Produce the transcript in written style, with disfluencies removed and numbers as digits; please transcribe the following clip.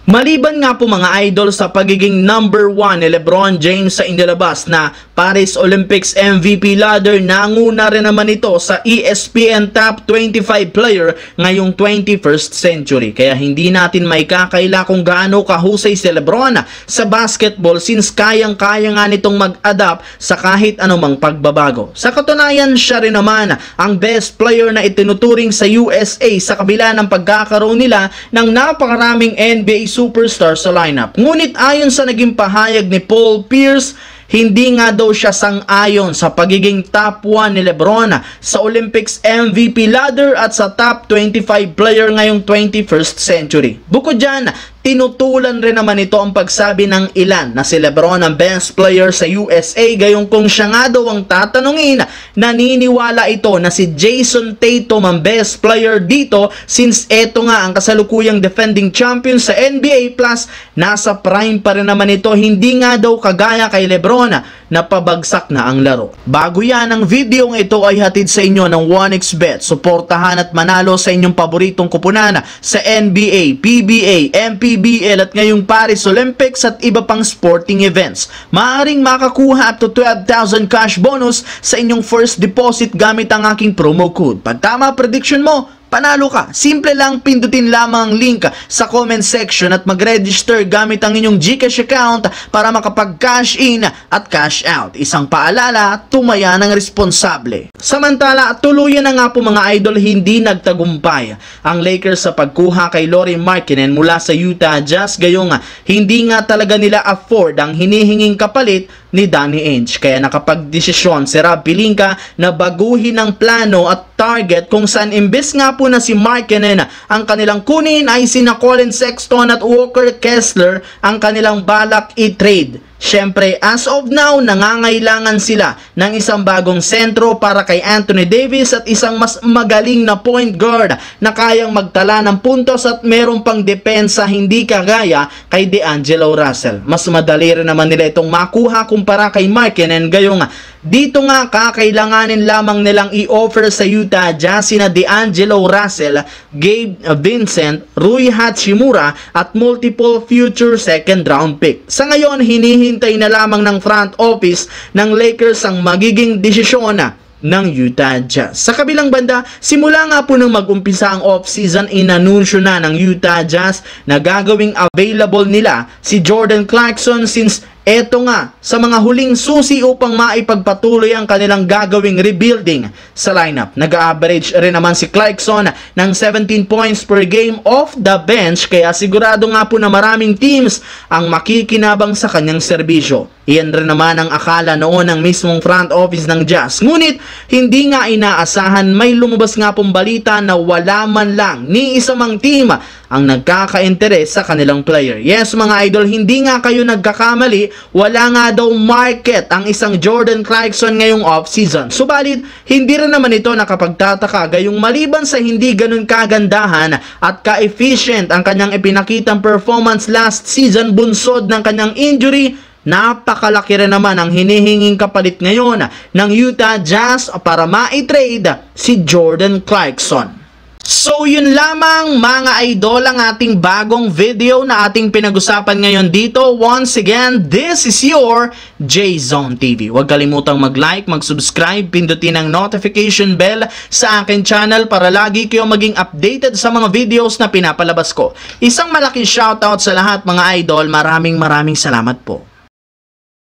Maliban nga po mga idol sa pagiging number 1 ni LeBron James sa inilabas na Paris Olympics MVP ladder, nanguna rin naman ito sa ESPN Top 25 Player ngayong 21st century. Kaya hindi natin maikakaila kung gaano kahusay si LeBron sa basketball since kayang-kaya nga nitong mag-adapt sa kahit anumang pagbabago. Sa katunayan, siya rin naman ang best player na itinuturing sa USA sa kabila ng pagkakaroon nila ng napakaraming NBA superstar sa lineup. Ngunit ayon sa naging pahayag ni Paul Pierce, hindi nga daw siya sang-ayon sa pagiging top 1 ni LeBron sa Olympics MVP ladder at sa top 25 player ngayong 21st century. Bukod dyan, tinutulan rin naman ito ang pagsabi ng ilan na si LeBron ang best player sa USA, gayong kung siya nga daw ang tatanungin, naniniwala ito na si Jason Tatum ang best player dito since eto nga ang kasalukuyang defending champion sa NBA, plus nasa prime pa rin naman ito, hindi nga daw kagaya kay LeBron na pabagsak na ang laro. Bago yan, ang video ito ay hatid sa inyo ng 1xBet. Suportahan at manalo sa inyong paboritong kupunan sa NBA, PBA, MPBL at ngayong Paris Olympics at iba pang sporting events. Maaaring makakuha up to 12,000 cash bonus sa inyong first deposit gamit ang aking promo code. Pag tama prediction mo, panalo ka. Simple lang, pindutin lamang ang link sa comment section at mag-register gamit ang inyong GCash account para makapag-cash in at cash out. Isang paalala, tumaya ng responsable. Samantala, tuluyan na nga po mga idol, hindi nagtagumpay ang Lakers sa pagkuha kay Lauri Markkanen mula sa Utah Jazz, gayong hindi nga talaga nila afford ang hinihinging kapalit ni Danny Ainge. Kaya nakapagdesisyon si Rob Pelinka na baguhin ang plano at target kung saan imbes nga po na si Markkanen ang kanilang kunin ay sina Colin Sexton at Walker Kessler ang kanilang balak i-trade. Siyempre, as of now, nangangailangan sila ng isang bagong sentro para kay Anthony Davis at isang mas magaling na point guard na kayang magtala ng puntos at meron pang depensa, hindi kagaya kay D'Angelo Russell. Mas madali rin naman nila itong makuha kumpara kay Markkanen, gayong dito nga kakailanganin lamang nilang i-offer sa Utah Jazz sina D'Angelo Russell, Gabe Vincent, Rui Hachimura at multiple future second round pick. Sa ngayon, hinihintay na lamang ng front office ng Lakers ang magiging desisyon ng Utah Jazz. Sa kabilang banda, simula nga po nang mag-umpisa ang off-season, inanunsyo na ng Utah Jazz na gagawing available nila si Jordan Clarkson since eto nga sa mga huling susi upang maipagpatuloy ang kanilang gagawing rebuilding sa lineup. Nag-average rin naman si Clarkson ng 17 points per game off the bench, kaya sigurado nga po na maraming teams ang makikinabang sa kanyang serbisyo. Iyan rin naman ang akala noon ng mismong front office ng Jazz. Ngunit hindi nga inaasahan, may lumabas nga pong balita na wala man lang ni isa mang team ang nagkaka-interes sa kanilang player. Yes mga idol, hindi nga kayo nagkakamali, wala nga daw market ang isang Jordan Clarkson ngayong off-season. Subalit, hindi rin naman ito nakapagtataka, gayong maliban sa hindi ganun kagandahan at ka-efficient ang kanyang ipinakitang performance last season bunsod ng kanyang injury, napakalaki rin naman ang hinihinging kapalit ngayon ng Utah Jazz para ma-trade si Jordan Clarkson. So yun lamang mga idol ang ating bagong video na ating pinag-usapan ngayon dito. Once again, this is your J-Zone TV. Huwag kalimutang mag-like, mag-subscribe, pindutin ang notification bell sa akin channel para lagi kayo maging updated sa mga videos na pinapalabas ko. Isang malaking shoutout sa lahat mga idol. Maraming salamat po.